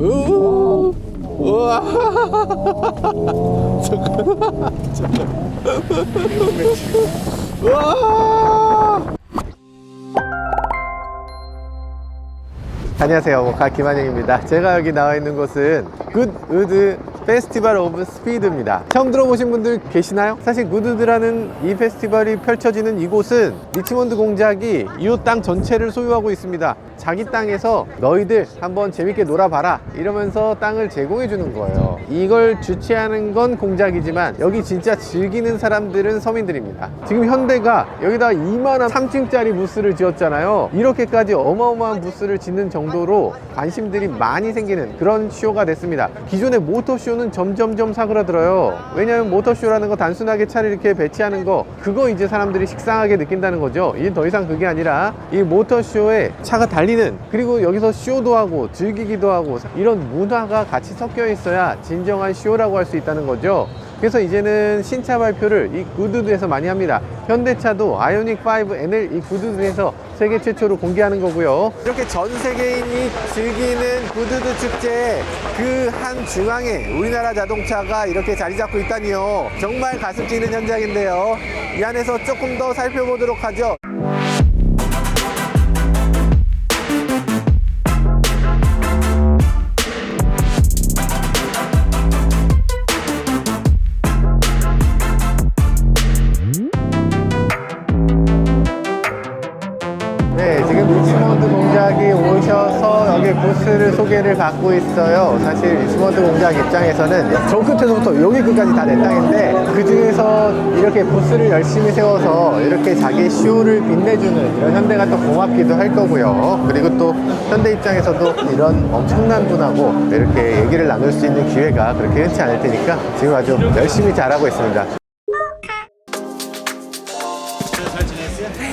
우와. 잠깐. 우와. 안녕하세요, 모카 김한영입니다. 제가 여기 나와 있는 곳은 굿우드 페스티벌 오브 스피드입니다. 처음 들어보신 분들 계시나요? 사실 굿우드라는 이 페스티벌이 펼쳐지는 이곳은 리치몬드 공작이 이 땅 전체를 소유하고 있습니다. 자기 땅에서 너희들 한번 재밌게 놀아봐라 이러면서 땅을 제공해 주는 거예요. 이걸 주최하는 건 공작이지만 여기 진짜 즐기는 사람들은 서민들입니다. 지금 현대가 여기다 2만원 3층짜리 부스를 지었잖아요. 이렇게까지 어마어마한 부스를 짓는 정도로 관심들이 많이 생기는 그런 쇼가 됐습니다. 기존의 모터쇼는 점점점 사그라들어요. 왜냐하면 모터쇼라는 거 단순하게 차를 이렇게 배치하는 거 그거 이제 사람들이 식상하게 느낀다는 거죠. 이제 더 이상 그게 아니라 이 모터쇼에 차가 달리는, 그리고 여기서 쇼도 하고 즐기기도 하고 이런 문화가 같이 섞여 있어야 진정한 쇼라고 할 수 있다는 거죠. 그래서 이제는 신차 발표를 이 굿우드에서 많이 합니다. 현대차도 아이오닉 5N을 이 굿우드에서 세계 최초로 공개하는 거고요. 이렇게 전 세계인이 즐기는 굿우드 축제 그 한 중앙에 우리나라 자동차가 이렇게 자리 잡고 있다니요. 정말 가슴 찌는 현장인데요. 이 안에서 조금 더 살펴보도록 하죠. 네, 지금 리치몬드 공작이 오셔서 여기 부스를 소개를 받고 있어요. 사실 리치몬드 공작 입장에서는 저 끝에서부터 여기 끝까지 다 내 땅인데 그 중에서 이렇게 부스를 열심히 세워서 이렇게 자기 쇼를 빛내주는 이런 현대가 또 고맙기도 할 거고요. 그리고 또 현대 입장에서도 이런 엄청난 분하고 이렇게 얘기를 나눌 수 있는 기회가 그렇게 흔치 않을 테니까 지금 아주 열심히 잘하고 있습니다.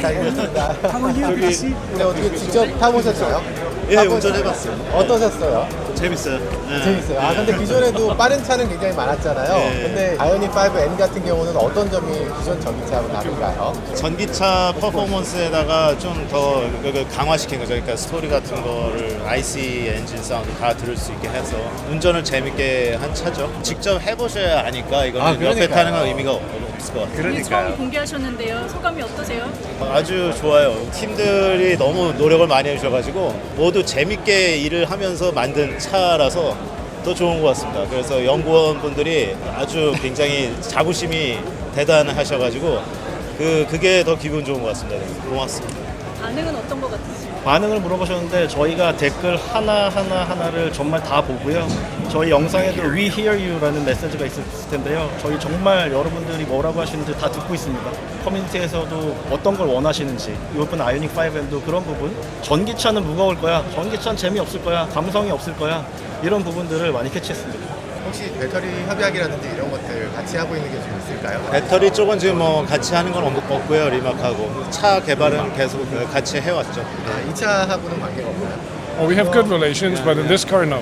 잘 지냈습니다. 근데 어떻게 직접 타보셨어요? 예, 운전해봤어요. 어떠셨어요? 재밌어요. 예. 재밌어요. 아, 근데 기존에도 빠른 차는 굉장히 많았잖아요. 예. 근데 아이오닉 5N 같은 경우는 어떤 점이 기존 전기차하고 다른가요? 전기차 퍼포먼스에다가 좀 더 강화시킨 거죠. 그러니까 스토리 같은 거를 IC 엔진 사운드 다 들을 수 있게 해서 운전을 재밌게 한 차죠. 직접 해보셔야 아니까 이거는 옆에 그러니까요. 타는 건 의미가 없을 것 같아요. 오늘 처음 공개하셨는데요. 소감이 어떠세요? 아주 좋아요. 팀들이 너무 노력을 많이 해주셔가지고 모두 재밌게 일을 하면서 만든 차라서 더 좋은 것 같습니다. 그래서 연구원분들이 아주 굉장히 자부심이 대단하셔가지고 그게 더 기분 좋은 것 같습니다. 네, 고맙습니다. 반응은 어떤 것 같으세요? 반응을 물어보셨는데 저희가 댓글 하나를 정말 다 보고요. 저희 영상에도 We Hear You라는 메시지가 있을 텐데요. 저희 정말 여러분들이 뭐라고 하시는지 다 듣고 있습니다. 커뮤니티에서도 어떤 걸 원하시는지, 이번 아이오닉 5N도 그런 부분, 전기차는 무거울 거야, 전기차는 재미없을 거야, 감성이 없을 거야, 이런 부분들을 많이 캐치했습니다. 혹시 배터리 협약이라든지 이런 것들 같이 하고 있는 게 좀 있을까요? 배터리 쪽은 지금 뭐 같이 하는 건 없고요. 리마크하고 차 개발은 계속 같이 해왔죠. 이 차하고는 관계가 없나요? We have good relations, but in this car, no.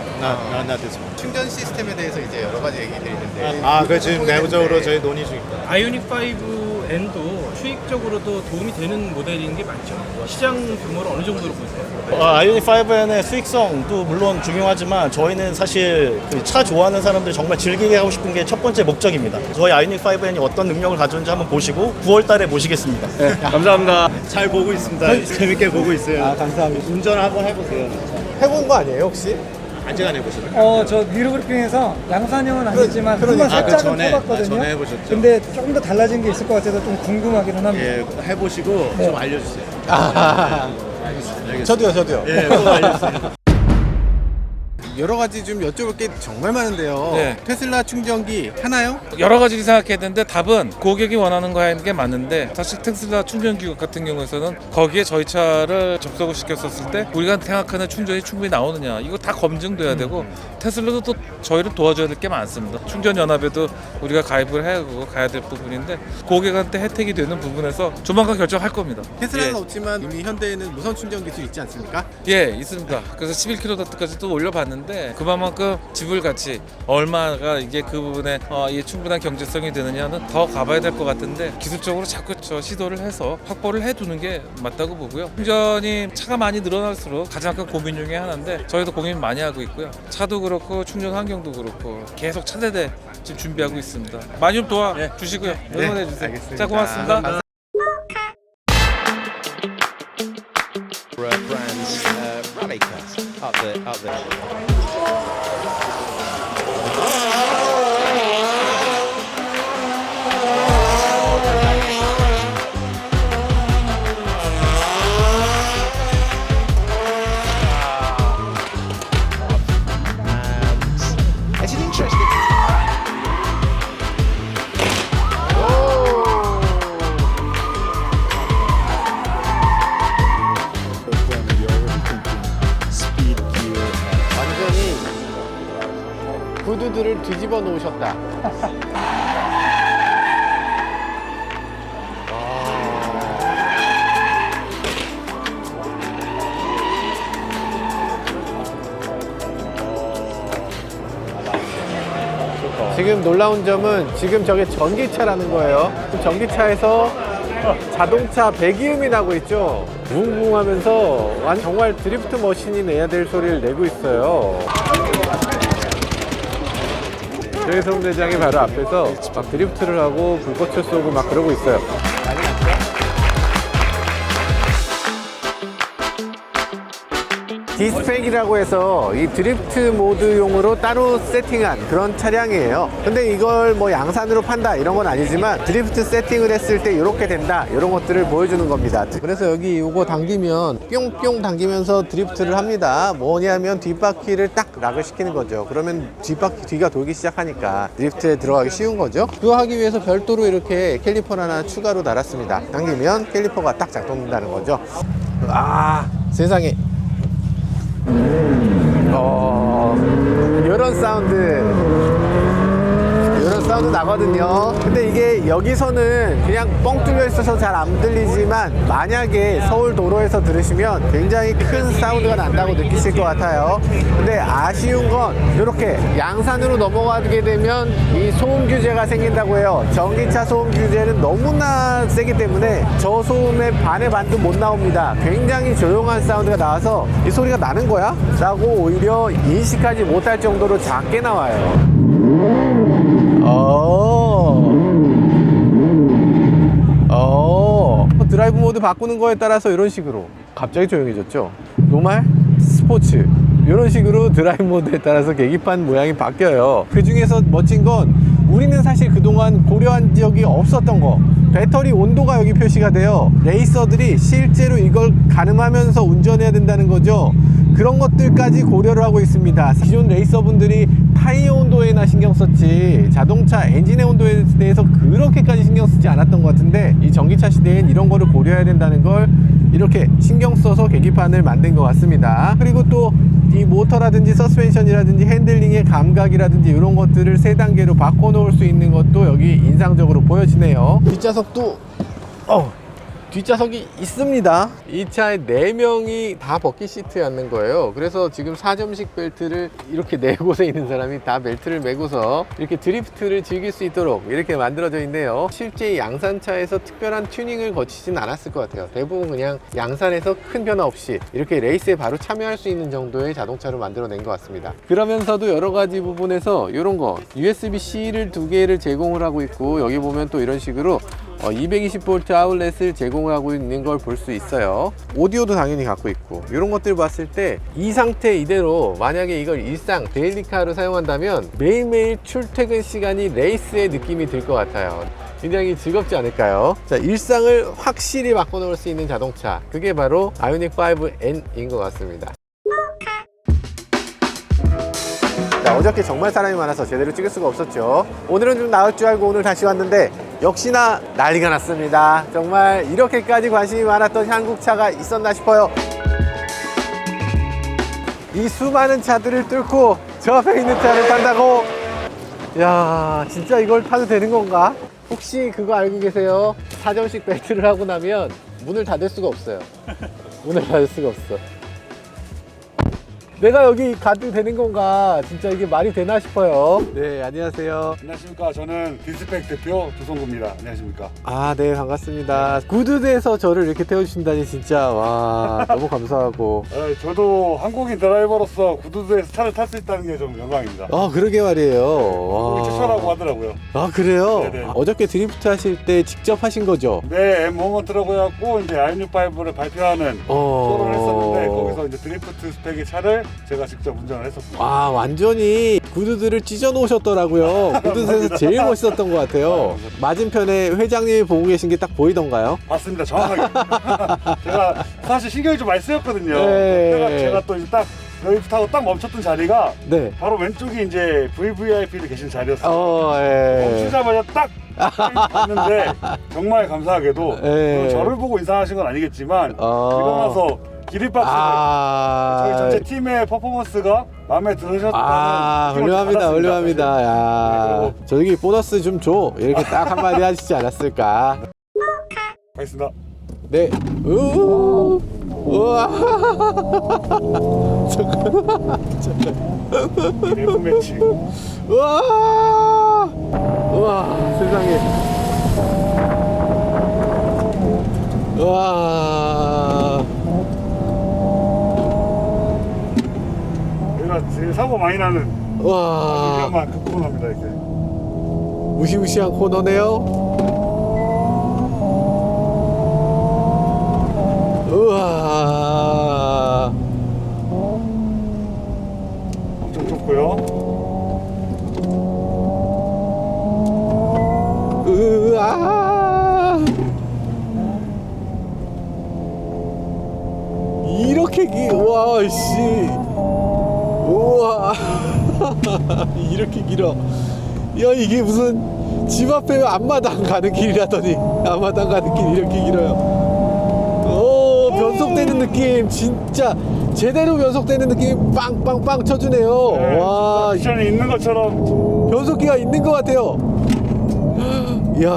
Not this one. 충전 시스템에 대해서 이제 여러 가지 얘기들이 있는데 그 지금 내부적으로 저희 논의 중입니다. 아이오닉 5N도 수익적으로도 도움이 되는 모델인 게 맞죠? 시장 규모를 어느 정도로 보세요? 아이오닉 5N의 수익성도 물론 중요하지만 저희는 사실 그 차 좋아하는 사람들 정말 즐기게 하고 싶은 게 첫 번째 목적입니다. 저희 아이오닉 5N이 어떤 능력을 가졌는지 한번 보시고 9월 달에 모시겠습니다. 네, 감사합니다. 잘 보고 있습니다. 재밌게 보고 있어요. 감사합니다. 운전 한번 해보세요. 해본 거 아니에요 혹시? 아직 안 해보셨나요? 저 미르브리핑에서 양산형은 아니지만 그러니까. 한번 살짝은 전에 타봤거든요. 해보셨죠? 근데 조금 더 달라진 게 있을 것 같아서 좀 궁금하기는 합니다. 예, 해보시고 좀 알려주세요. 저도요. 예, 꼭 알려주세요. 여러 가지 좀 여쭤볼 게 정말 많은데요. 네. 테슬라 충전기 하나요? 여러 가지 생각했는데 답은 고객이 원하는 거 하는 게 맞는데 사실 테슬라 충전기 같은 경우에서는 거기에 저희 차를 접속을 시켰었을 때 우리가 생각하는 충전이 충분히 나오느냐 이거 다 검증돼야 되고 테슬라도 또 저희를 도와줘야 될 게 많습니다. 충전연합에도 우리가 가입을 가야 될 부분인데 고객한테 혜택이 되는 부분에서 조만간 결정할 겁니다. 테슬라는 예. 없지만 이미 현대에는 무선 충전 기술이 있지 않습니까? 예, 있습니다. 그래서 11kW까지도 올려봤는데 있는데 그만큼 지불가치 얼마가 이게 그 부분에 이게 충분한 경제성이 되느냐는 더 가봐야 될 것 같은데 기술적으로 자꾸 저 시도를 해서 확보를 해두는 게 맞다고 보고요. 충전이 차가 많이 늘어날수록 가장 큰 고민 중에 하나인데 저희도 고민 많이 하고 있고요. 차도 그렇고 충전 환경도 그렇고 계속 차세대 지금 준비하고 있습니다. 많이 좀 도와주시고요. 응원해 주세요. 알겠습니다. 자, 고맙습니다. brands rally cut up there. And it's an interesting. Speed gear. 완전히 구두들을 뒤집어 놓으셨다. 지금 놀라운 점은 지금 저게 전기차라는 거예요. 전기차에서 자동차 배기음이 나고 있죠. 웅웅하면서 정말 드리프트 머신이 내야 될 소리를 내고 있어요. 최혜성 대장이 바로 앞에서 막 드리프트를 하고 불꽃을 쏘고 막 그러고 있어요. 디스펙이라고 해서 이 드리프트 모드용으로 따로 세팅한 그런 차량이에요. 근데 이걸 뭐 양산으로 판다 이런 건 아니지만 드리프트 세팅을 했을 때 이렇게 된다 이런 것들을 보여주는 겁니다. 그래서 여기 이거 당기면 뿅뿅 당기면서 드리프트를 합니다. 뭐냐면 뒷바퀴를 딱 락을 시키는 거죠. 그러면 뒤가 돌기 시작하니까 드리프트에 들어가기 쉬운 거죠. 그거 하기 위해서 별도로 이렇게 캘리퍼를 하나 추가로 달았습니다. 당기면 캘리퍼가 딱 작동된다는 거죠. 아, 세상에. 이런 사운드 나거든요. 근데 이게 여기서는 그냥 뻥 뚫려 있어서 잘 안 들리지만 만약에 서울 도로에서 들으시면 굉장히 큰 사운드가 난다고 느끼실 것 같아요. 근데 아쉬운 건 이렇게 양산으로 넘어가게 되면 이 소음 규제가 생긴다고 해요. 전기차 소음 규제는 너무나 세기 때문에 저 소음의 반의 반도 못 나옵니다. 굉장히 조용한 사운드가 나와서 이 소리가 나는 거야? 라고 오히려 인식하지 못할 정도로 작게 나와요. 드라이브 모드 바꾸는 거에 따라서 이런 식으로 갑자기 조용해졌죠. 노말, 스포츠 이런 식으로 드라이브 모드에 따라서 계기판 모양이 바뀌어요. 그 중에서 멋진 건 우리는 사실 그동안 고려한 적이 없었던 거, 배터리 온도가 여기 표시가 돼요. 레이서들이 실제로 이걸 가늠하면서 운전해야 된다는 거죠. 그런 것들까지 고려를 하고 있습니다. 기존 레이서분들이 타이어 온도에나 신경 썼지 자동차 엔진의 온도에 대해서 그렇게까지 신경 쓰지 않았던 것 같은데 이 전기차 시대엔 이런 거를 고려해야 된다는 걸 이렇게 신경 써서 계기판을 만든 것 같습니다. 그리고 또 이 모터라든지 서스펜션이라든지 핸들링의 감각이라든지 이런 것들을 3단계로 바꿔놓을 수 있는 것도 여기 인상적으로 보여지네요. 뒷좌석도 뒷좌석이 있습니다. 이 차에 4명이 다 버킷 시트였는 거예요. 그래서 지금 4점식 벨트를 이렇게 4곳에 있는 사람이 다 벨트를 메고서 이렇게 드리프트를 즐길 수 있도록 이렇게 만들어져 있네요. 실제 양산차에서 특별한 튜닝을 거치진 않았을 것 같아요. 대부분 그냥 양산에서 큰 변화 없이 이렇게 레이스에 바로 참여할 수 있는 정도의 자동차로 만들어낸 것 같습니다. 그러면서도 여러 가지 부분에서 이런 거 USB-C를 2개를 제공을 하고 있고 여기 보면 또 이런 식으로 220V 아울렛을 제공을 하고 있는 걸 볼 수 있어요. 오디오도 당연히 갖고 있고 이런 것들 봤을 때 이 상태 이대로 만약에 이걸 일상 데일리카로 사용한다면 매일매일 출퇴근 시간이 레이스의 느낌이 들 것 같아요. 굉장히 즐겁지 않을까요? 자, 일상을 확실히 바꿔놓을 수 있는 자동차, 그게 바로 아이오닉 5N인 것 같습니다. 자, 어저께 정말 사람이 많아서 제대로 찍을 수가 없었죠. 오늘은 좀 나을 줄 알고 오늘 다시 왔는데 역시나 난리가 났습니다. 정말 이렇게까지 관심이 많았던 한국차가 있었나 싶어요. 이 수많은 차들을 뚫고 저 앞에 있는 차를 탄다고? 야, 진짜 이걸 타도 되는 건가? 혹시 그거 알고 계세요? 4점식 벨트를 하고 나면 문을 닫을 수가 없어요. 문을 닫을 수가 없어. 내가 여기 가도 되는 건가? 진짜 이게 말이 되나 싶어요. 네, 안녕하세요. 안녕하십니까. 저는 빈스펙 대표 조성구입니다. 안녕하십니까. 아, 네, 반갑습니다. 구두대에서 저를 이렇게 태워주신다니 진짜 와 너무 감사하고. 저도 한국인 드라이버로서 구두대에서 차를 탈 수 있다는 게 좀 영광입니다. 아, 그러게 말이에요. 한국이 와. 최초라고 하더라고요. 아, 그래요? 네네. 어저께 드리프트 하실 때 직접 하신 거죠? 네, M1트라고 해갖고 이제 IM5를 발표하는 쇼를 했었는데 거기서 이제 드리프트 스펙의 차를 제가 직접 운전을 했었습니다. 아, 완전히 구두들을 찢어 놓으셨더라고요. 구두에서 제일 멋있었던 것 같아요. 맞은편에 회장님이 보고 계신 게 딱 보이던가요? 맞습니다. 정확하게. 제가 사실 신경이 좀 많이 쓰였거든요. 네. 그때가 제가 또 이제 딱 드리프트 타고 딱 멈췄던 자리가 네. 바로 왼쪽이 이제 VVIP를 계신 자리였어요. 예. 멈추자마자 딱 봤는데 정말 감사하게도 예. 저를 보고 인사하신 건 아니겠지만 일어나서 기립박수를 저희 전체 팀의 퍼포먼스가 마음에 들으셨다는 느낌을 훌륭합니다, 받았습니다. 훌륭합니다. 야, 네, 저기 보너스 좀 줘. 이렇게 딱 한마디 하시지 않았을까? 가겠습니다. 네. 우와. 내부 매치. 우와. 우와, 세상에. 우와. 내가 제일 사고 많이 나는 우와. 위험한 그 코너입니다 이게. 무시무시한 코너네요. 우와. 엄청 좁고요. 으아. 이렇게 우와 씨. 우와. 이렇게 길어. 야, 이게 무슨 집 앞에 앞마당 가는 길이라더니 앞마당 가는 길 이렇게 길어요. 오, 변속되는 느낌. 진짜 제대로 변속되는 느낌 빵빵빵 쳐주네요. 네, 와, 미션이 있는 것처럼 변속기가 있는 것 같아요. 이야,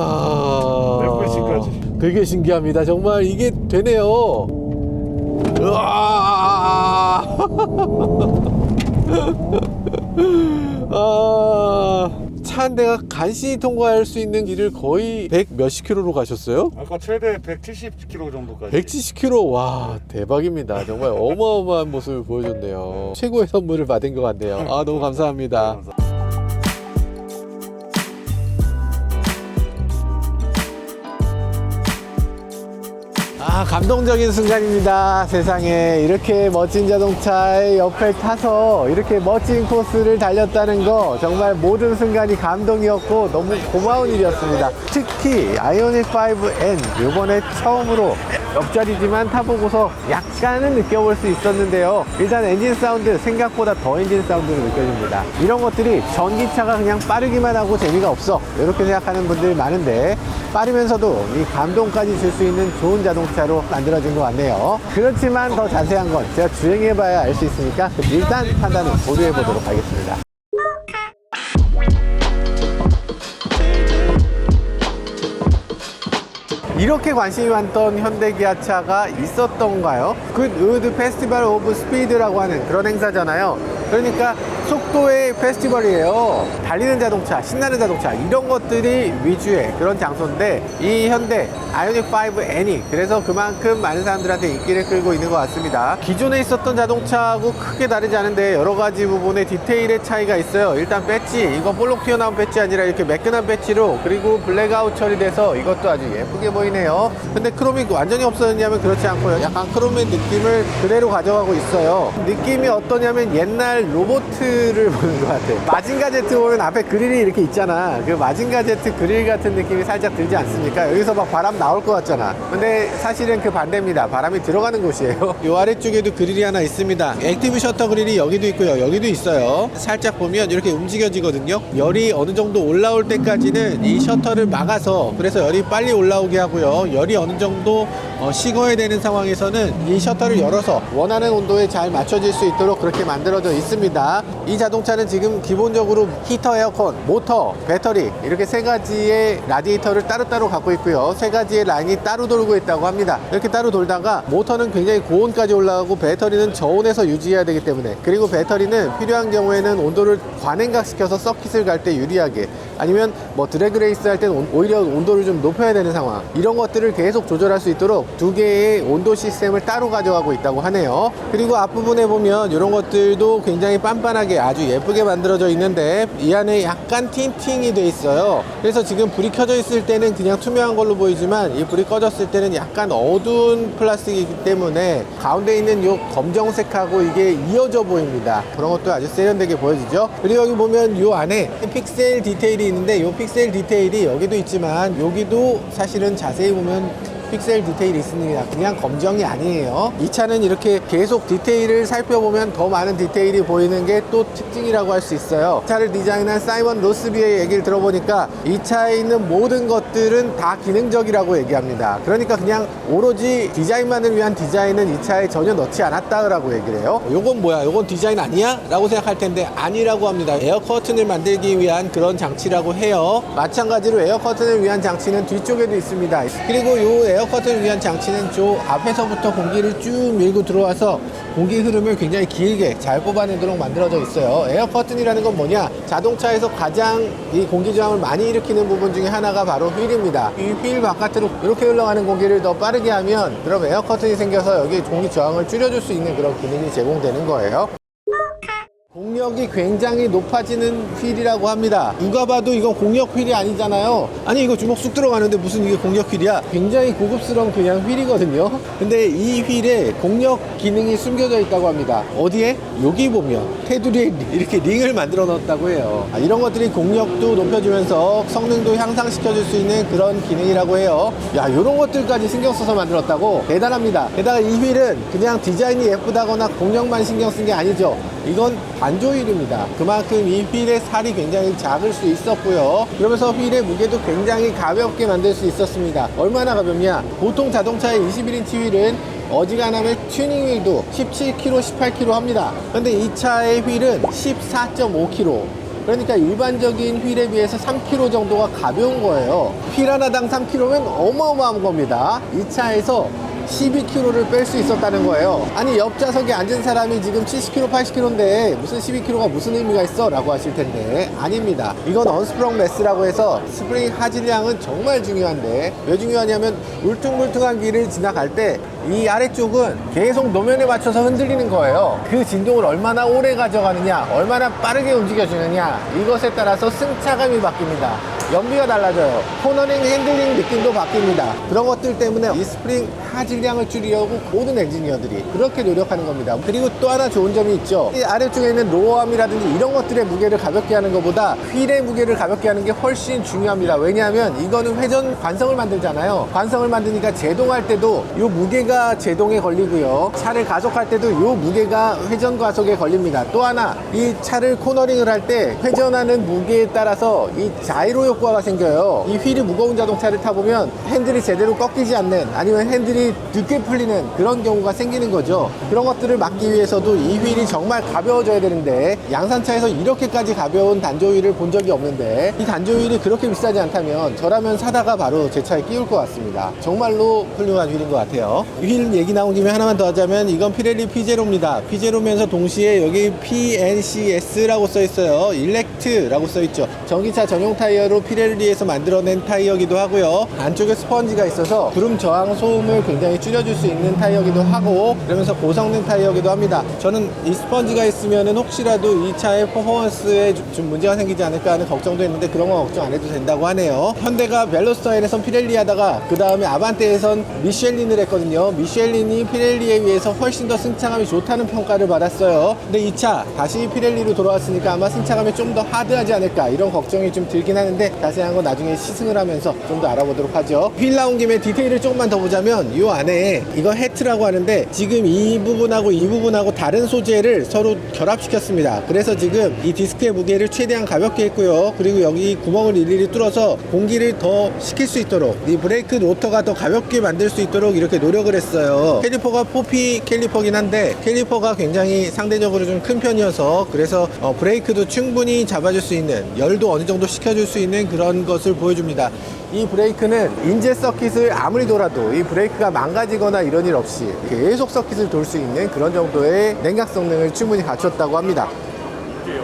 레프시까지. 되게 신기합니다. 정말 이게 되네요. 으아. 차 한 대가 간신히 통과할 수 있는 길을 거의 100 몇십 킬로로 가셨어요? 아까 최대 170km 정도까지. 170km. 와, 대박입니다. 정말 어마어마한 모습을 보여줬네요. 최고의 선물을 받은 것 같네요. 아, 너무 감사합니다. 아, 감동적인 순간입니다. 세상에 이렇게 멋진 자동차의 옆에 타서 이렇게 멋진 코스를 달렸다는 거 정말 모든 순간이 감동이었고 너무 고마운 일이었습니다. 특히 아이오닉 5N 이번에 처음으로 옆자리지만 타보고서 약간은 느껴볼 수 있었는데요. 일단 엔진 사운드 생각보다 더 엔진 사운드로 느껴집니다. 이런 것들이 전기차가 그냥 빠르기만 하고 재미가 없어 이렇게 생각하는 분들이 많은데 빠르면서도 이 감동까지 줄 수 있는 좋은 자동차로 만들어진 것 같네요. 그렇지만 더 자세한 건 제가 주행해봐야 알 수 있으니까 일단 판단은 보류해 보도록 하겠습니다. 이렇게 관심이 많던 현대기아차가 있었던가요? 굿우드 페스티벌 오브 스피드라고 하는 그런 행사잖아요. 그러니까 속도의 페스티벌이에요. 달리는 자동차, 신나는 자동차 이런 것들이 위주의 그런 장소인데 이 현대 아이오닉 5N이 그래서 그만큼 많은 사람들한테 인기를 끌고 있는 것 같습니다. 기존에 있었던 자동차하고 크게 다르지 않은데 여러 가지 부분의 디테일의 차이가 있어요. 일단 배지, 이거 볼록 튀어나온 배지 아니라 이렇게 매끈한 배지로, 그리고 블랙아웃 처리돼서 이것도 아주 예쁘게 보이네요. 근데 크롬이 완전히 없어졌냐면 그렇지 않고요. 약간 크롬의 느낌을 그대로 가져가고 있어요. 느낌이 어떠냐면 옛날 로보트를 보는 것 같아요. 마징가 제트 보면 앞에 그릴이 이렇게 있잖아. 그 마징가 제트 그릴 같은 느낌이 살짝 들지 않습니까? 여기서 막 바람 나올 것 같잖아. 근데 사실은 그 반대입니다. 바람이 들어가는 곳이에요. 이 아래쪽에도 그릴이 하나 있습니다. 액티브 셔터 그릴이 여기도 있고요. 여기도 있어요. 살짝 보면 이렇게 움직여지거든요. 열이 어느 정도 올라올 때까지는 이 셔터를 막아서, 그래서 열이 빨리 올라오게 하고요. 열이 어느 정도 식어야 되는 상황에서는 이 셔터를 열어서 원하는 온도에 잘 맞춰질 수 있도록 그렇게 만들어져 있습니다. 이 자동차는 지금 기본적으로 히터, 에어컨, 모터, 배터리 이렇게 세 가지의 라디에이터를 따로따로 갖고 있고요. 세 가지의 라인이 따로 돌고 있다고 합니다. 이렇게 따로 돌다가 모터는 굉장히 고온까지 올라가고 배터리는 저온에서 유지해야 되기 때문에, 그리고 배터리는 필요한 경우에는 온도를 과냉각시켜서 서킷을 갈 때 유리하게, 아니면 뭐 드래그 레이스 할 때는 오히려 온도를 좀 높여야 되는 상황, 이런 것들을 계속 조절할 수 있도록 두 개의 온도 시스템을 따로 가져가고 있다고 하네요. 그리고 앞부분에 보면 이런 것들도 굉장히 빤빤하게 아주 예쁘게 만들어져 있는데 이 안에 약간 틴팅이 돼 있어요. 그래서 지금 불이 켜져 있을 때는 그냥 투명한 걸로 보이지만 이 불이 꺼졌을 때는 약간 어두운 플라스틱이기 때문에 가운데 있는 이 검정색하고 이게 이어져 보입니다. 그런 것도 아주 세련되게 보여지죠. 그리고 여기 보면 이 안에 픽셀 디테일이 있는데 이 픽셀 디테일이 여기도 있지만 여기도 사실은 자세히 보면 픽셀 디테일이 있습니다. 그냥 검정이 아니에요. 이 차는 이렇게 계속 디테일을 살펴보면 더 많은 디테일이 보이는 게 또 특징이라고 할 수 있어요. 차를 디자인한 사이먼 로스비의 얘기를 들어보니까 이 차에 있는 모든 것들은 다 기능적이라고 얘기합니다. 그러니까 그냥 오로지 디자인만을 위한 디자인은 이 차에 전혀 넣지 않았다라고 얘기를 해요. 요건 뭐야? 요건 디자인 아니야? 라고 생각할 텐데 아니라고 합니다. 에어 커튼을 만들기 위한 그런 장치라고 해요. 마찬가지로 에어 커튼을 위한 장치는 뒤쪽에도 있습니다. 그리고 요 에어 커튼을 위한 장치는 저 앞에서부터 공기를 쭉 밀고 들어와서 공기 흐름을 굉장히 길게 잘 뽑아내도록 만들어져 있어요. 에어 커튼이라는 건 뭐냐? 자동차에서 가장 이 공기 저항을 많이 일으키는 부분 중에 하나가 바로 휠입니다. 이 휠 바깥으로 이렇게 흘러가는 공기를 더 빠르게 하면 그럼 에어 커튼이 생겨서 여기 공기 저항을 줄여줄 수 있는 그런 기능이 제공되는 거예요. 공력이 굉장히 높아지는 휠이라고 합니다. 누가 봐도 이건 공력 휠이 아니잖아요. 아니 이거 주먹 쑥 들어가는데 무슨 이게 공력 휠이야? 굉장히 고급스러운 그냥 휠이거든요. 근데 이 휠에 공력 기능이 숨겨져 있다고 합니다. 어디에? 여기 보면 테두리에 이렇게 링을 만들어 넣었다고 해요. 이런 것들이 공력도 높여주면서 성능도 향상시켜줄 수 있는 그런 기능이라고 해요. 야, 이런 것들까지 신경 써서 만들었다고? 대단합니다. 게다가 이 휠은 그냥 디자인이 예쁘다거나 공력만 신경 쓴 게 아니죠. 이건 반조휠입니다. 그만큼 이 휠의 살이 굉장히 작을 수 있었고요. 그러면서 휠의 무게도 굉장히 가볍게 만들 수 있었습니다. 얼마나 가볍냐? 보통 자동차의 21인치 휠은 어지간하면 튜닝 휠도 17kg, 18kg 합니다. 근데 이 차의 휠은 14.5kg. 그러니까 일반적인 휠에 비해서 3kg 정도가 가벼운 거예요. 휠 하나당 3kg면 어마어마한 겁니다. 이 차에서 12kg를 뺄 수 있었다는 거예요. 아니 옆좌석에 앉은 사람이 지금 70kg, 80kg인데 무슨 12kg가 무슨 의미가 있어? 라고 하실 텐데 아닙니다. 이건 언스프렁 매스라고 해서 스프링 하질량은 정말 중요한데 왜 중요하냐면 울퉁불퉁한 길을 지나갈 때 이 아래쪽은 계속 노면에 맞춰서 흔들리는 거예요. 그 진동을 얼마나 오래 가져가느냐, 얼마나 빠르게 움직여주느냐, 이것에 따라서 승차감이 바뀝니다. 연비가 달라져요. 코너링, 핸들링 느낌도 바뀝니다. 그런 것들 때문에 이 스프링 하질량을 줄이려고 모든 엔지니어들이 그렇게 노력하는 겁니다. 그리고 또 하나 좋은 점이 있죠. 이 아래쪽에 있는 로어암이라든지 이런 것들의 무게를 가볍게 하는 것보다 휠의 무게를 가볍게 하는 게 훨씬 중요합니다. 왜냐하면 이거는 회전 관성을 만들잖아요. 관성을 만드니까 제동할 때도 이 무게가 제동에 걸리고요. 차를 가속할 때도 이 무게가 회전 가속에 걸립니다. 또 하나 이 차를 코너링을 할 때 회전하는 무게에 따라서 이 자이로 효과가 생겨요. 이 휠이 무거운 자동차를 타보면 핸들이 제대로 꺾이지 않는, 아니면 핸들이 늦게 풀리는 그런 경우가 생기는 거죠. 그런 것들을 막기 위해서도 이 휠이 정말 가벼워져야 되는데 양산차에서 이렇게까지 가벼운 단조 휠을 본 적이 없는데 이 단조 휠이 그렇게 비싸지 않다면 저라면 사다가 바로 제 차에 끼울 것 같습니다. 정말로 훌륭한 휠인 것 같아요. 휠 얘기 나온 김에 하나만 더 하자면 이건 피렐리 피제로입니다. 피제로면서 동시에 여기 PNCS라고 써있어요. 일렉트라고 써있죠. 전기차 전용 타이어로 피렐리에서 만들어낸 타이어기도 하고요. 안쪽에 스펀지가 있어서 구름 저항 소음을 굉장히 줄여줄 수 있는 타이어기도 하고, 그러면서 고성능 타이어기도 합니다. 저는 이 스펀지가 있으면 혹시라도 이 차의 퍼포먼스에 좀 문제가 생기지 않을까 하는 걱정도 했는데 그런 건 걱정 안 해도 된다고 하네요. 현대가 벨로스타인에선 피렐리 하다가 그 다음에 아반떼에선 미쉐린을 했거든요. 미쉐린이 피렐리에 비해서 훨씬 더 승차감이 좋다는 평가를 받았어요. 근데 이 차 다시 피렐리로 돌아왔으니까 아마 승차감이 좀 더 하드하지 않을까 이런 걱정이 좀 들긴 하는데 자세한 건 나중에 시승을 하면서 좀 더 알아보도록 하죠. 휠 나온 김에 디테일을 조금만 더 보자면 이 안에 이거 해트라고 하는데 지금 이 부분하고 이 부분하고 다른 소재를 서로 결합시켰습니다. 그래서 지금 이 디스크의 무게를 최대한 가볍게 했고요. 그리고 여기 구멍을 일일이 뚫어서 공기를 더 시킬 수 있도록 이 브레이크 로터가 더 가볍게 만들 수 있도록 이렇게 노력을 했습니다. 했어요. 캘리퍼가 4P 캘리퍼긴 한데 캘리퍼가 굉장히 상대적으로 좀 큰 편이어서 그래서 브레이크도 충분히 잡아줄 수 있는, 열도 어느 정도 식혀줄 수 있는 그런 것을 보여줍니다. 이 브레이크는 인제 서킷을 아무리 돌아도 이 브레이크가 망가지거나 이런 일 없이 계속 서킷을 돌 수 있는 그런 정도의 냉각 성능을 충분히 갖췄다고 합니다. 이게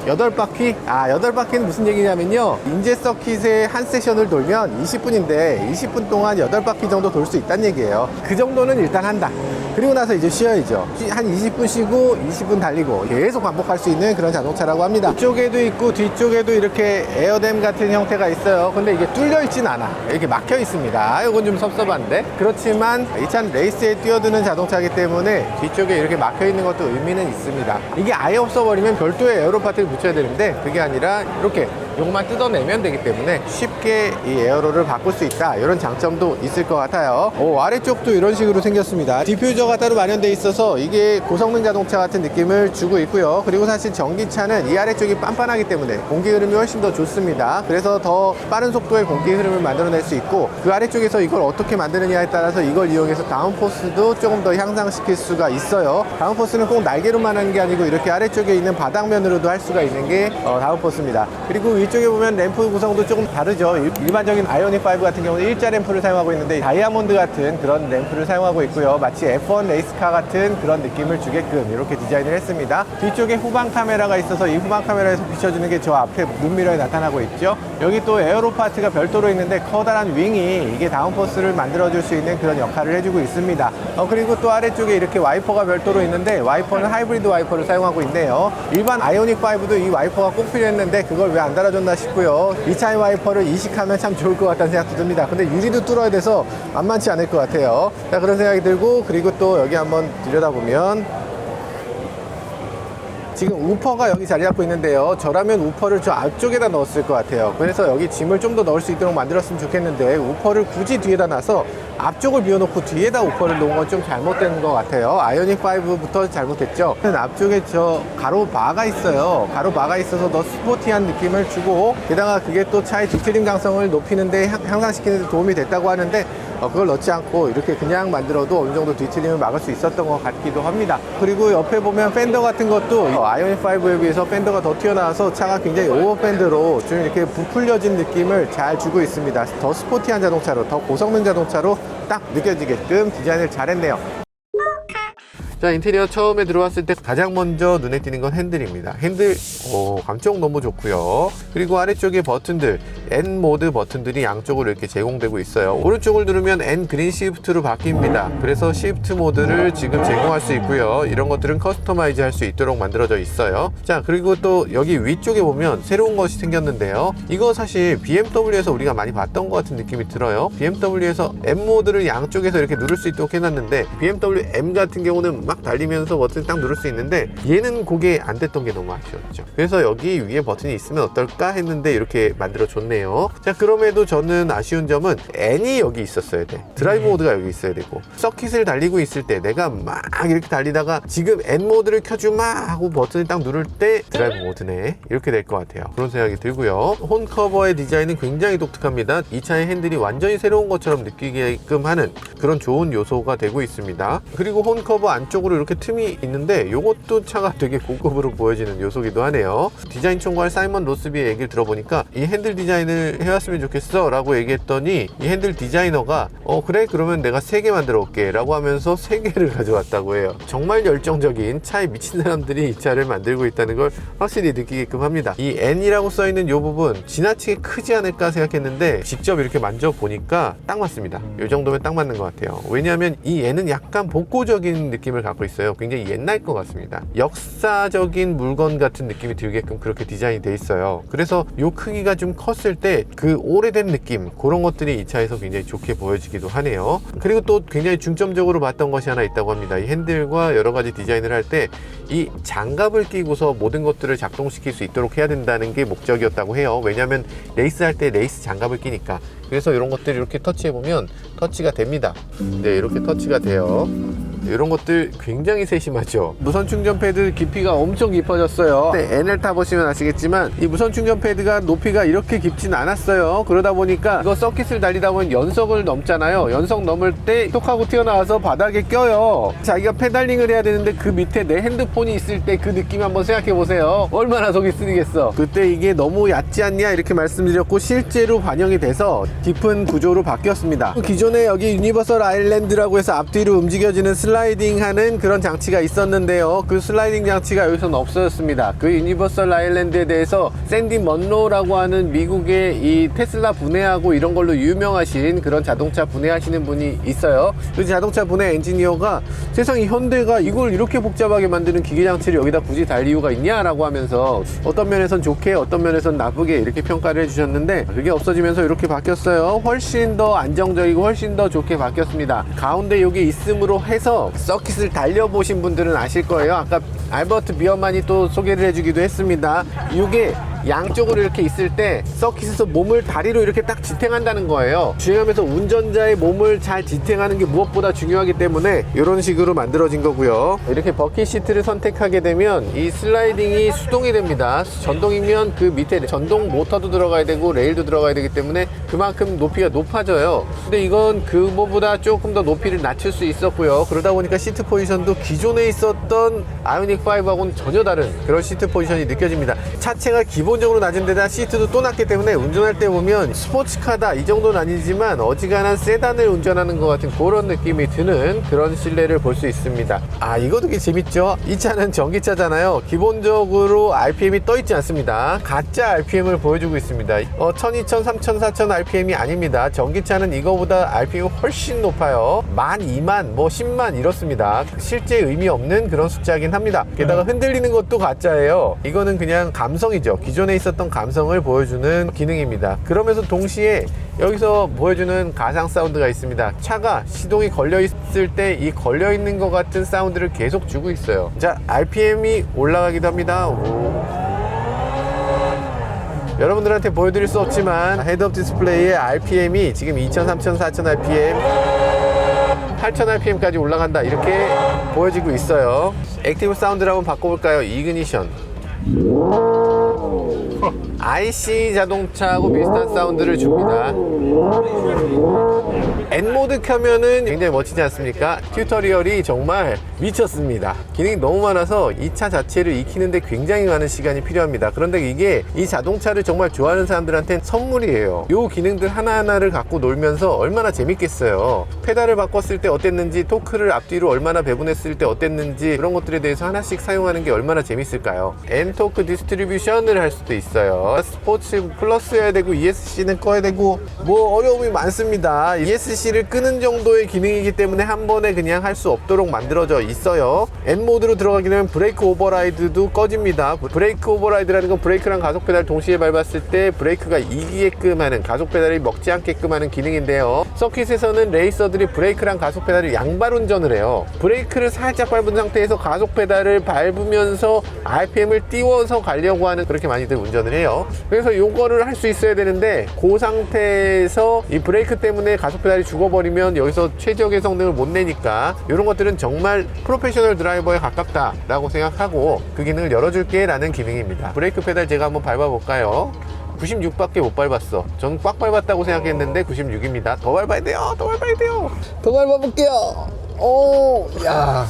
8바퀴. 8바퀴? 8바퀴는 무슨 얘기냐면요, 인제 서킷에 한 세션을 돌면 20분인데 20분 동안 8바퀴 정도 돌 수 있다는 얘기예요. 그 정도는 일단 한다. 그리고 나서 이제 쉬어야죠. 한 20분 쉬고 20분 달리고 계속 반복할 수 있는 그런 자동차라고 합니다. 뒤쪽에도 있고 뒤쪽에도 이렇게 에어댐 같은 형태가 있어요. 근데 이게 뚫려 있진 않아. 이렇게 막혀 있습니다. 이건 좀 섭섭한데, 그렇지만 이 차는 레이스에 뛰어드는 자동차이기 때문에 뒤쪽에 이렇게 막혀 있는 것도 의미는 있습니다. 이게 아예 없어버리면 별도의 에어로 파트를 붙여야 되는데 그게 아니라 이렇게 요것만 뜯어내면 되기 때문에 쉽게 이 에어로를 바꿀 수 있다, 이런 장점도 있을 것 같아요. 아래쪽도 이런 식으로 생겼습니다. 디퓨저가 따로 마련되어 있어서 이게 고성능 자동차 같은 느낌을 주고 있고요. 그리고 사실 전기차는 이 아래쪽이 빤빤하기 때문에 공기 흐름이 훨씬 더 좋습니다. 그래서 더 빠른 속도의 공기 흐름을 만들어낼 수 있고, 그 아래쪽에서 이걸 어떻게 만드느냐에 따라서 이걸 이용해서 다운포스도 조금 더 향상시킬 수가 있어요. 다운포스는 꼭 날개로만 하는 게 아니고 이렇게 아래쪽에 있는 바닥면으로도 할 수가 있는 게 다운포스입니다. 그리고 위쪽에 보면 램프 구성도 조금 다르죠. 일반적인 아이오닉5 같은 경우는 일자 램프를 사용하고 있는데 다이아몬드 같은 그런 램프를 사용하고 있고요. 마치 F1 레이스카 같은 그런 느낌을 주게끔 이렇게 디자인을 했습니다. 뒤쪽에 후방 카메라가 있어서 이 후방 카메라에서 비춰주는 게 저 앞에 눈미러에 나타나고 있죠. 여기 또 에어로 파트가 별도로 있는데 커다란 윙이 이게 다운포스를 만들어줄 수 있는 그런 역할을 해주고 있습니다. 그리고 또 아래쪽에 이렇게 와이퍼가 별도로 있는데 와이퍼는 하이브리드 와이퍼를 사용하고 있네요. 일반 아이오닉5도 이 와이퍼가 꼭 필요했는데 그걸 왜 안 달아줬나 싶고요. 이 차의 와이퍼를 이식하면 참 좋을 것 같다는 생각도 듭니다. 근데 유리도 뚫어야 돼서 만만치 않을 것 같아요. 자, 그런 생각이 들고, 그리고 또 여기 한번 들여다보면 지금 우퍼가 여기 자리 잡고 있는데요. 저라면 우퍼를 저 앞쪽에다 넣었을 것 같아요. 그래서 여기 짐을 좀 더 넣을 수 있도록 만들었으면 좋겠는데 우퍼를 굳이 뒤에다 놔서 앞쪽을 비워놓고 뒤에다 우퍼를 놓은 건 좀 잘못된 것 같아요. 아이오닉5부터 잘못했죠. 앞쪽에 저 가로바가 있어요. 가로바가 있어서 더 스포티한 느낌을 주고, 게다가 그게 또 차의 디테일링 강성을 높이는데 향상시키는 데 도움이 됐다고 하는데 그걸 넣지 않고 이렇게 그냥 만들어도 어느 정도 뒤틀림을 막을 수 있었던 것 같기도 합니다. 그리고 옆에 보면 팬더 같은 것도 아이오닉5에 비해서 팬더가 더 튀어나와서 차가 굉장히 오버팬더로 좀 이렇게 부풀려진 느낌을 잘 주고 있습니다. 더 스포티한 자동차로, 더 고성능 자동차로 딱 느껴지게끔 디자인을 잘했네요. 자, 인테리어 처음에 들어왔을 때 가장 먼저 눈에 띄는 건 핸들입니다. 핸들 감촉 너무 좋고요. 그리고 아래쪽에 버튼들, N 모드 버튼들이 양쪽으로 이렇게 제공되고 있어요. 오른쪽을 누르면 N 그린 시프트로 바뀝니다. 그래서 시프트 모드를 지금 제공할 수 있고요. 이런 것들은 커스터마이즈 할 수 있도록 만들어져 있어요. 자, 그리고 또 여기 위쪽에 보면 새로운 것이 생겼는데요. 이거 사실 BMW에서 우리가 많이 봤던 것 같은 느낌이 들어요. BMW에서 M 모드를 양쪽에서 이렇게 누를 수 있도록 해놨는데 BMW M 같은 경우는 막 달리면서 버튼 딱 누를 수 있는데 얘는 그게 안 됐던 게 너무 아쉬웠죠. 그래서 여기 위에 버튼이 있으면 어떨까 했는데 이렇게 만들어 줬네요. 자, 그럼에도 저는 아쉬운 점은 N이 여기 있었어야 돼. 드라이브 모드가 여기 있어야 되고, 서킷을 달리고 있을 때 내가 막 이렇게 달리다가 지금 N 모드를 켜주마 하고 버튼을 딱 누를 때 드라이브 모드네, 이렇게 될 것 같아요. 그런 생각이 들고요. 혼 커버의 디자인은 굉장히 독특합니다. 이 차의 핸들이 완전히 새로운 것처럼 느끼게끔 하는 그런 좋은 요소가 되고 있습니다. 그리고 혼 커버 안쪽 으로 이렇게 틈이 있는데 이것도 차가 되게 고급으로 보여지는 요소기도 하네요. 디자인 총괄 사이먼 로스비의 얘기를 들어보니까 이 핸들 디자인을 해왔으면 좋겠어 라고 얘기했더니 이 핸들 디자이너가 그래? 그러면 내가 3개 만들어 올게 라고 하면서 3개를 가져왔다고 해요. 정말 열정적인, 차에 미친 사람들이 이 차를 만들고 있다는 걸 확실히 느끼게끔 합니다. 이 N이라고 써있는 이 부분 지나치게 크지 않을까 생각했는데 직접 이렇게 만져보니까 딱 맞습니다. 이 정도면 딱 맞는 것 같아요. 왜냐하면 이 N은 약간 복고적인 느낌을 갖고 있어요. 굉장히 옛날 것 같습니다. 역사적인 물건 같은 느낌이 들게끔 그렇게 디자인이 돼 있어요. 그래서 이 크기가 좀 컸을 때 그 오래된 느낌, 그런 것들이 이 차에서 굉장히 좋게 보여지기도 하네요. 그리고 또 굉장히 중점적으로 봤던 것이 하나 있다고 합니다. 이 핸들과 여러 가지 디자인을 할 때 이 장갑을 끼고서 모든 것들을 작동시킬 수 있도록 해야 된다는 게 목적이었다고 해요. 왜냐하면 레이스 할 때 레이스 장갑을 끼니까. 그래서 이런 것들이 이렇게 터치해보면 터치가 됩니다. 네, 이렇게 터치가 돼요. 이런 것들 굉장히 세심하죠. 무선 충전 패드 깊이가 엄청 깊어졌어요. NL 타보시면 아시겠지만 이 무선 충전 패드가 높이가 이렇게 깊진 않았어요. 그러다 보니까 이거 서킷을 달리다 보면 연석을 넘잖아요. 연석 넘을 때 톡 하고 튀어나와서 바닥에 껴요. 자기가 페달링을 해야 되는데 그 밑에 내 핸드폰이 있을 때 그 느낌 한번 생각해 보세요. 얼마나 속이 쓰리겠어. 그때 이게 너무 얕지 않냐 이렇게 말씀드렸고, 실제로 반영이 돼서 깊은 구조로 바뀌었습니다. 기존에 여기 유니버설 아일랜드라고 해서 앞뒤로 움직여지는 슬라이딩 하는 그런 장치가 있었는데요. 그 슬라이딩 장치가 여기서는 없어졌습니다. 그 유니버설 아일랜드에 대해서 샌디 먼로라고 하는 미국의 이 테슬라 분해하고 이런 걸로 유명하신 그런 자동차 분해하시는 분이 있어요. 그 자동차 분해 엔지니어가 세상에 현대가 이걸 이렇게 복잡하게 만드는 기계 장치를 여기다 굳이 달 이유가 있냐라고 하면서 어떤 면에선 좋게 어떤 면에선 나쁘게 이렇게 평가를 해주셨는데, 그게 없어지면서 이렇게 바뀌었어요. 훨씬 더 안정적이고 훨씬 더 좋게 바뀌었습니다. 가운데 여기 있음으로 해서 서킷을 달려보신 분들은 아실 거예요. 아까 알버트 비어만이 또 소개를 해주기도 했습니다. 이게 양쪽으로 이렇게 있을 때 서킷에서 몸을 다리로 이렇게 딱 지탱한다는 거예요. 주행하면서 운전자의 몸을 잘 지탱하는 게 무엇보다 중요하기 때문에 이런 식으로 만들어진 거고요. 이렇게 버킷 시트를 선택하게 되면 이 슬라이딩이 수동이 됩니다. 전동이면 그 밑에 전동 모터도 들어가야 되고 레일도 들어가야 되기 때문에 그만큼 높이가 높아져요. 근데 이건 그거보다 조금 더 높이를 낮출 수 있었고요. 그러다 보니까 시트 포지션도 기존에 있었던 아이오닉 5하고는 전혀 다른 그런 시트 포지션이 느껴집니다. 차체가 기본적으로 낮은 데다 시트도 또 낮기 때문에 운전할 때 보면 스포츠카다 이 정도는 아니지만 어지간한 세단을 운전하는 것 같은 그런 느낌이 드는 그런 실내를 볼 수 있습니다. 아, 이것도 되게 재밌죠. 이 차는 전기차잖아요. 기본적으로 RPM이 떠 있지 않습니다. 가짜 RPM을 보여주고 있습니다. 1000, 2000, 3000, 4000 RPM이 아닙니다. 전기차는 이거보다 RPM이 훨씬 높아요. 10,000, 20,000, 뭐 10만 이렇습니다. 실제 의미 없는 그런 숫자긴 합니다. 게다가 흔들리는 것도 가짜예요. 이거는 그냥 감성이죠. 기존에 있었던 감성을 보여주는 기능입니다. 그러면서 동시에 여기서 보여주는 가상 사운드가 있습니다. 차가 시동이 걸려 있을 때 이 걸려 있는 것 같은 사운드를 계속 주고 있어요. 자, RPM이 올라가기도 합니다. 여러분들한테 보여드릴 수 없지만 헤드업 디스플레이의 RPM이 지금 2000, 3000, 4000 RPM 8000 RPM까지 올라간다 이렇게 보여지고 있어요. 액티브 사운드를 한번 바꿔볼까요? 이그니션. IC 자동차하고 비슷한 사운드를 줍니다. N모드 켜면은 굉장히 멋지지 않습니까? 튜토리얼이 정말 미쳤습니다. 기능이 너무 많아서 이 차 자체를 익히는데 굉장히 많은 시간이 필요합니다. 그런데 이게 이 자동차를 정말 좋아하는 사람들한테는 선물이에요. 이 기능들 하나하나를 갖고 놀면서 얼마나 재밌겠어요. 페달을 바꿨을 때 어땠는지, 토크를 앞뒤로 얼마나 배분했을 때 어땠는지, 그런 것들에 대해서 하나씩 사용하는 게 얼마나 재밌을까요? N토크 디스트리뷰션을 할 수도 있어요. 스포츠 플러스 해야 되고 ESC는 꺼야 되고 뭐 어려움이 많습니다. ESC를 끄는 정도의 기능이기 때문에 한 번에 그냥 할 수 없도록 만들어져 있어요. N모드로 들어가게 되면 브레이크 오버라이드도 꺼집니다. 브레이크 오버라이드라는 건 브레이크랑 가속 페달 동시에 밟았을 때 브레이크가 이기게끔 하는, 가속 페달이 먹지 않게끔 하는 기능인데요. 서킷에서는 레이서들이 브레이크랑 가속 페달을 양발 운전을 해요. 브레이크를 살짝 밟은 상태에서 가속 페달을 밟으면서 RPM을 띄워서 가려고 하는, 그렇게 많이들 운전을 해요. 그래서 요거를 할 수 있어야 되는데 그 상태에서 이 브레이크 때문에 가속 페달이 죽어버리면 여기서 최적의 성능을 못 내니까 이런 것들은 정말 프로페셔널 드라이버에 가깝다 라고 생각하고 그 기능을 열어줄게 라는 기능입니다. 브레이크 페달 제가 한번 밟아볼까요? 96밖에 못 밟았어. 전 꽉 밟았다고 생각했는데 96입니다. 더 밟아야 돼요. 더 밟아야 돼요. 더 밟아볼게요. 오, 야.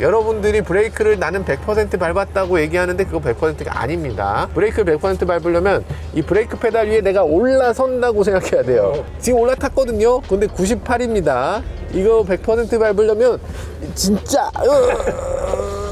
여러분들이 브레이크를 나는 100% 밟았다고 얘기하는데 그거 100%가 아닙니다. 브레이크를 100% 밟으려면 이 브레이크 페달 위에 내가 올라선다고 생각해야 돼요. 지금 올라탔거든요. 근데 98입니다. 이거 100% 밟으려면 진짜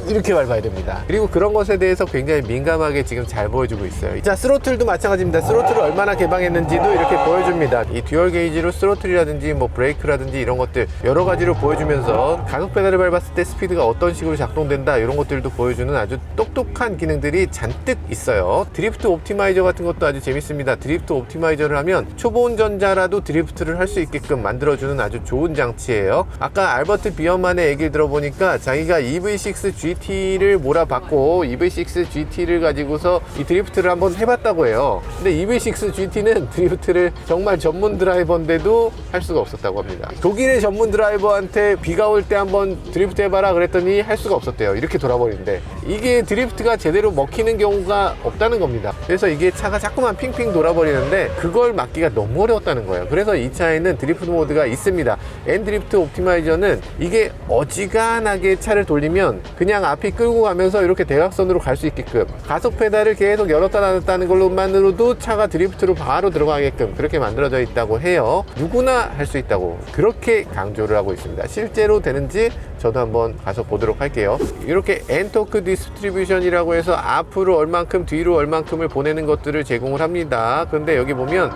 이렇게 밟아야 됩니다. 그리고 그런 것에 대해서 굉장히 민감하게 지금 잘 보여주고 있어요. 자, 스로틀도 마찬가지입니다. 스로틀을 얼마나 개방했는지도 이렇게 보여줍니다. 이 듀얼 게이지로 스로틀이라든지 뭐 브레이크라든지 이런 것들 여러 가지로 보여주면서 가속 페달을 밟았을 때 스피드가 어떤 식으로 작동된다 이런 것들도 보여주는 아주 똑똑한 기능들이 잔뜩 있어요. 드리프트 옵티마이저 같은 것도 아주 재밌습니다. 드리프트 옵티마이저를 하면 초보 운전자라도 드리프트를 할 수 있게끔 만들어주는 아주 좋은 장치예요. 아까 알버트 비어만의 얘기를 들어보니까 자기가 EV6 GT GT를 몰아받고 EV6 GT를 가지고서 이 드리프트를 한번 해봤다고 해요. 근데 EV6 GT는 드리프트를 정말 전문 드라이버인데도 할 수가 없었다고 합니다. 독일의 전문 드라이버한테 비가 올 때 한번 드리프트 해봐라 그랬더니 할 수가 없었대요. 이렇게 돌아버리는데 이게 드리프트가 제대로 먹히는 경우가 없다는 겁니다. 그래서 이게 차가 자꾸만 핑핑 돌아버리는데 그걸 막기가 너무 어려웠다는 거예요. 그래서 이 차에는 드리프트 모드가 있습니다. N 드리프트 옵티마이저는 이게 어지간하게 차를 돌리면 그냥 앞이 끌고 가면서 이렇게 대각선으로 갈 수 있게끔 가속 페달을 계속 열었다 닫았다 하는 걸로만으로도 차가 드리프트로 바로 들어가게끔 그렇게 만들어져 있다고 해요. 누구나 할 수 있다고 그렇게 강조를 하고 있습니다. 실제로 되는지 저도 한번 가서 보도록 할게요. 이렇게 N토크 디스트리뷰션이라고 해서 앞으로 얼만큼 뒤로 얼만큼을 보내는 것들을 제공을 합니다. 근데 여기 보면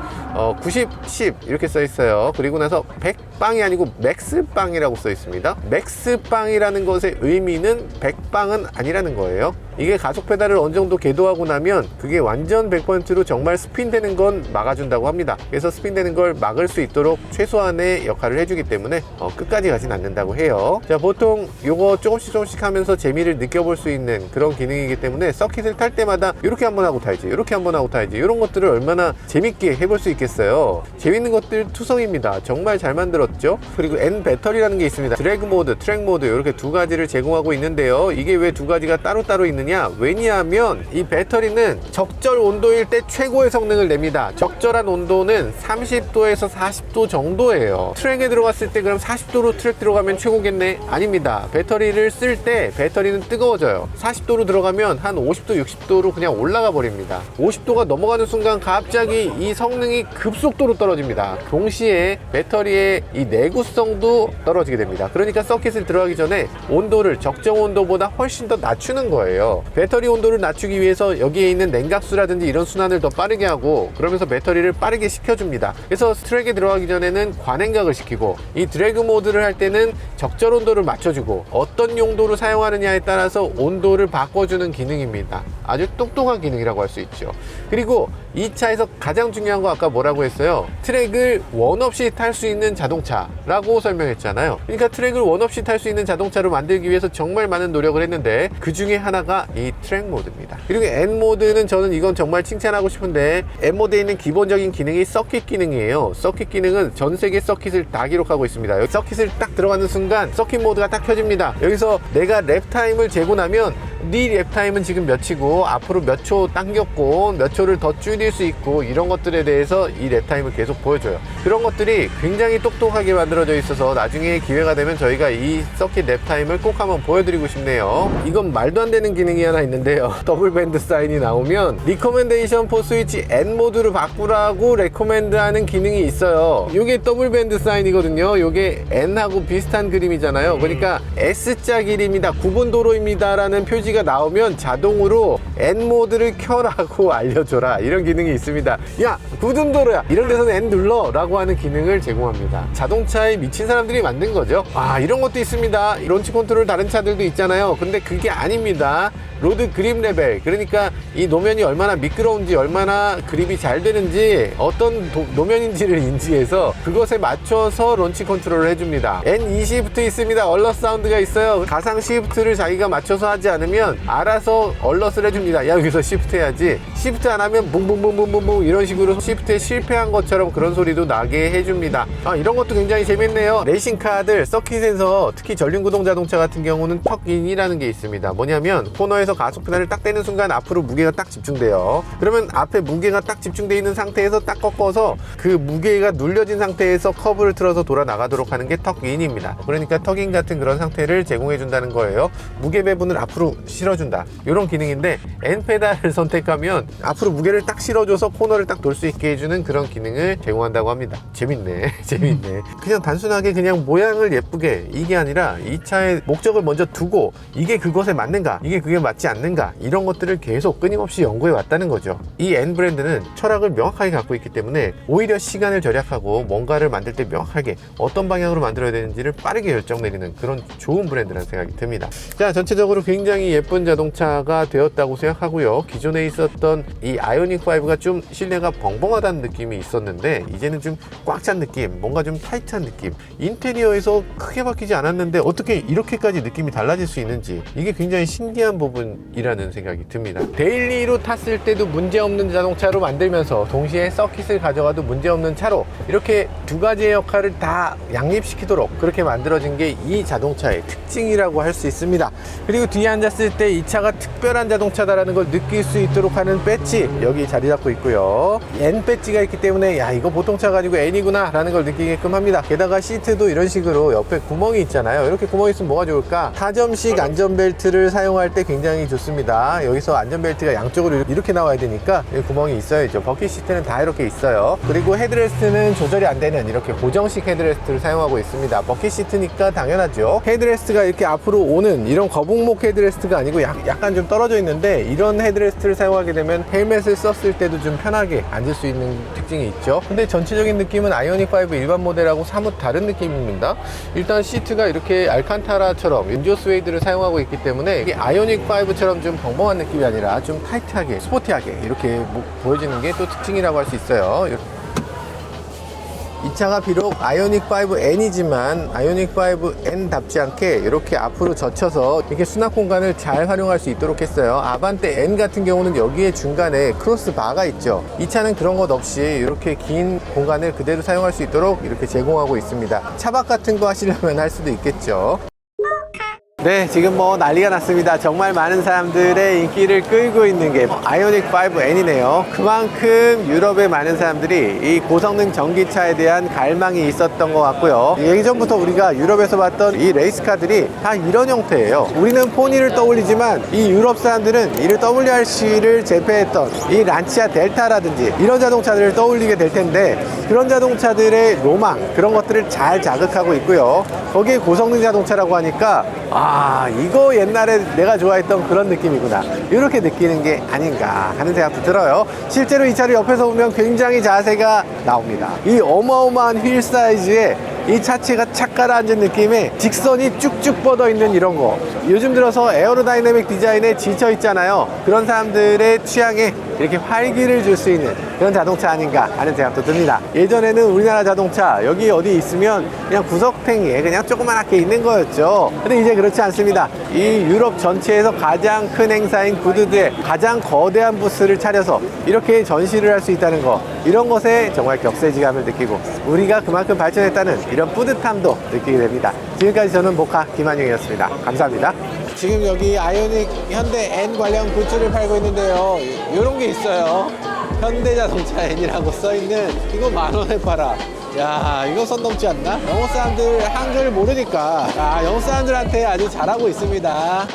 90, 10 이렇게 써 있어요. 그리고 나서 100빵이 아니고 맥스빵이라고 써 있습니다. 맥스빵이라는 것의 의미는 100빵은 아니라는 거예요. 이게 가속 페달을 어느 정도 궤도하고 나면 그게 완전 100%로 정말 스핀되는 건 막아준다고 합니다. 그래서 스핀되는 걸 막을 수 있도록 최소한의 역할을 해주기 때문에 끝까지 가진 않는다고 해요. 자, 보통 요거 조금씩 하면서 재미를 느껴볼 수 있는 그런 기능이기 때문에 서킷을 탈 때마다 이렇게 한번 하고 타야지, 이렇게 한번 하고 타야지, 이런 것들을 얼마나 재밌게 해볼 수 있겠어요. 재밌는 것들 투성입니다. 정말 잘 만들었죠. 그리고 N 배터리라는 게 있습니다. 드래그 모드, 트랙 모드 이렇게 두 가지를 제공하고 있는데요. 이게 왜 두 가지가 따로따로 있느냐? 왜냐하면 이 배터리는 적절 온도일 때 최고의 성능을 냅니다. 적절한 온도는 30도에서 40도 정도예요. 트랙에 들어갔을 때 그럼 40도로 트랙 들어가면 최고겠네? 아닙니다. 배터리를 쓸 때 배터리는 뜨거워져요. 40도로 들어가면 한 50도, 60도로 그냥 올라가 버립니다. 50도가 넘어가는 순간 갑자기 이 성능이 급속도로 떨어집니다. 동시에 배터리의 이 내구성도 떨어지게 됩니다. 그러니까 서킷을 들어가기 전에 온도를 적정 온도보다 훨씬 더 낮추는 거예요. 배터리 온도를 낮추기 위해서 여기에 있는 냉각수라든지 이런 순환을 더 빠르게 하고 그러면서 배터리를 빠르게 식혀줍니다. 그래서 트랙에 들어가기 전에는 과냉각을 시키고 이 드래그 모드를 할 때는 적절 온도를 맞춰주고 어떤 용도로 사용하느냐에 따라서 온도를 바꿔주는 기능입니다. 아주 똑똑한 기능이라고 할 수 있죠. 그리고 이 차에서 가장 중요한 거 아까 뭐라고 했어요? 트랙을 원 없이 탈 수 있는 자동차라고 설명했잖아요. 그러니까 트랙을 원 없이 탈 수 있는 자동차로 만들기 위해서 정말 많은 노력을 했는데 그 중에 하나가 이 트랙 모드입니다. 그리고 N 모드는 저는 이건 정말 칭찬하고 싶은데 N 모드에 있는 기본적인 기능이 서킷 기능이에요. 서킷 기능은 전 세계 서킷을 다 기록하고 있습니다. 여기 서킷을 딱 들어가는 순간 서킷 모드가 딱 켜집니다. 여기서 내가 랩 타임을 재고 나면 네 랩 타임은 지금 몇이고 앞으로 몇 초 당겼고 몇 초를 더 줄일 수 있고 이런 것들에 대해서 이 랩 타임을 계속 보여줘요. 그런 것들이 굉장히 똑똑하게 만들어져 있어서 나중에 기회가 되면 저희가 이 서킷 랩 타임을 꼭 한번 보여드리고 싶네요. 이건 말도 안 되는 기능이 하나 있는데요. 더블 밴드 사인이 나오면 리커멘데이션 포 스위치 N 모드로 바꾸라고 레코멘드 하는 기능이 있어요. 이게 더블 밴드 사인이거든요. 이게 N하고 비슷한 그림이잖아요. 그러니까 S자 길입니다. 구분도로입니다 라는 표지가 나오면 자동으로 N 모드를 켜라고 알려줘라 이런 기능이 있습니다. 야 구분도로야 이런 데서는 N 눌러 라고 하는 기능을 제공합니다. 자동차에 미친 사람들이 만든 거죠. 이런 것도 있습니다. 론치 컨트롤 다른 차들도 있잖아요. 근데 그게 아닙니다. 로드 그립 레벨, 그러니까 이 노면이 얼마나 미끄러운지 얼마나 그립이 잘 되는지 어떤 노면인지를 인지해서 그것에 맞춰서 론치 컨트롤을 해줍니다. N2 시프트 있습니다. 얼럿 사운드가 있어요. 가상 시프트를 자기가 맞춰서 하지 않으면 알아서 얼럿을 해줍니다. 야 여기서 시프트 해야지. 시프트 안 하면 붕붕붕붕붕붕 이런 식으로 시프트에 실패한 것처럼 그런 소리도 나게 해줍니다. 이런 것도 굉장히 재밌네요. 레이싱카들 서킷에서 특히 전륜구동 자동차 같은 경우는 턱인이라는 게 있습니다. 뭐냐면 코너에서 가속 페달을 딱 떼는 순간 앞으로 무게가 딱 집중돼요. 그러면 앞에 무게가 딱 집중돼 있는 상태에서 딱 꺾어서 그 무게가 눌려진 상태에서 커브를 틀어서 돌아 나가도록 하는 게 턱인입니다. 그러니까 턱인 같은 그런 상태를 제공해 준다는 거예요. 무게 배분을 앞으로 실어준다 이런 기능인데 N 페달을 선택하면 앞으로 무게를 딱 실어줘서 코너를 딱 돌 수 있게 해주는 그런 기능을 제공한다고 합니다. 재밌네. 재밌네. 그냥 단순하게 그냥 모양을 예쁘게 이게 아니라 이 차의 목적을 먼저 두고 이게 그것에 맞는가 이게 그게 맞지 않는가 이런 것들을 계속 끊임없이 연구해 왔다는 거죠. 이 N 브랜드는 철학을 명확하게 갖고 있기 때문에 오히려 시간을 절약하고 뭔가를 만들 때 명확하게 어떤 방향으로 만들어야 되는지를 빠르게 결정 내리는 그런 좋은 브랜드라는 생각이 듭니다. 자, 전체적으로 굉장히 예쁜 자동차가 되었다고 생각하고요. 기존에 있었던 이 아이오닉 5가 좀 실내가 벙벙하다는 느낌이 있었는데 이제는 좀 꽉 찬 느낌, 뭔가 좀 타이트한 느낌. 인테리어에서 크게 바뀌지 않았는데 어떻게 이렇게까지 느낌이 달라질 수 있는지, 이게 굉장히 신기한 부분이라는 생각이 듭니다. 데일리로 탔을 때도 문제없는 자동차로 만들면서 동시에 서킷을 가져가도 문제없는 차로, 이렇게 두 가지의 역할을 다 양립시키도록 그렇게 만들어진 게 이 자동차의 특징이라고 할 수 있습니다. 그리고 뒤에 앉았을 때 이 차가 특별한 자동차다라는 걸 느낄 수 있도록 하는 배지, 여기 자리 잡고 있고요. N 배지가 있기 때문에 야, 이거 보통 차 가지고 N이구나 라는 걸 느끼게끔 합니다. 게다가 시트도 이런 식으로 옆에 구멍이 있잖아요. 이렇게 구멍이 있으면 뭐가 좋을까? 타점식 안전벨트를 사용할 때 굉장히 좋습니다. 여기서 안전벨트가 양쪽으로 이렇게 나와야 되니까 여기 구멍이 있어야죠. 버킷 시트는 다 이렇게 있어요. 그리고 헤드레스트는 조절이 안 되는 이렇게 고정식 헤드레스트를 사용하고 있습니다. 버킷 시트니까 당연하죠. 헤드레스트가 이렇게 앞으로 오는 이런 거북목 헤드레스트가 아니고 약간 좀 떨어져 있는데, 이런 헤드레스트를 사용하게 되면 헬멧을 썼을 때도 좀 편하게 앉을 수 있는 특징이 있죠. 근데 전체적인 느낌은 아이오닉 5 일반 모델하고 사뭇 다른 느낌입니다. 일단 시트가 이렇게 알칸타라처럼 인조 스웨이드를 사용하고 있기 때문에 이게 아이오닉 5처럼 좀 벙벙한 느낌이 아니라 좀 타이트하게, 스포티하게 이렇게 보여지는 게 또 특징이라고 할 수 있어요. 이 차가 비록 아이오닉 5N이지만 아이오닉 5N답지 않게 이렇게 앞으로 젖혀서 이렇게 수납 공간을 잘 활용할 수 있도록 했어요. 아반떼 N 같은 경우는 여기에 중간에 크로스 바가 있죠. 이 차는 그런 것 없이 이렇게 긴 공간을 그대로 사용할 수 있도록 이렇게 제공하고 있습니다. 차박 같은 거 하시려면 할 수도 있겠죠. 네, 지금 뭐 난리가 났습니다. 정말 많은 사람들의 인기를 끌고 있는 게 아이오닉 5N이네요. 그만큼 유럽의 많은 사람들이 이 고성능 전기차에 대한 갈망이 있었던 것 같고요. 예전부터 우리가 유럽에서 봤던 이 레이스카들이 다 이런 형태예요. 우리는 포니를 떠올리지만 이 유럽 사람들은 이를 WRC를 제패했던 이 란치아 델타라든지 이런 자동차들을 떠올리게 될 텐데, 그런 자동차들의 로망, 그런 것들을 잘 자극하고 있고요. 거기에 고성능 자동차라고 하니까 이거 옛날에 내가 좋아했던 그런 느낌이구나, 이렇게 느끼는 게 아닌가 하는 생각도 들어요. 실제로 이 차를 옆에서 보면 굉장히 자세가 나옵니다. 이 어마어마한 휠 사이즈에 이 차체가 착 가라앉은 느낌에 직선이 쭉쭉 뻗어 있는 이런 거, 요즘 들어서 에어로다이내믹 디자인에 지쳐 있잖아요. 그런 사람들의 취향에 이렇게 활기를 줄 수 있는 그런 자동차 아닌가 하는 생각도 듭니다. 예전에는 우리나라 자동차 여기 어디 있으면 그냥 구석탱이에 그냥 조그맣게 있는 거였죠. 근데 이제 그렇지 않습니다. 이 유럽 전체에서 가장 큰 행사인 구드드에 가장 거대한 부스를 차려서 이렇게 전시를 할 수 있다는 거, 이런 것에 정말 격세지감을 느끼고 우리가 그만큼 발전했다는 이런 뿌듯함도 느끼게 됩니다. 지금까지 저는 모카 김한용이었습니다. 감사합니다. 지금 여기 아이오닉 현대 N 관련 굿즈를 팔고 있는데요. 이런 게 있어요. 현대자동차 N이라고 써있는, 이거 10,000원에 팔아. 야, 이거 선 넘지 않나? 영어 사람들 한글 모르니까 영어 사람들한테 아주 잘하고 있습니다.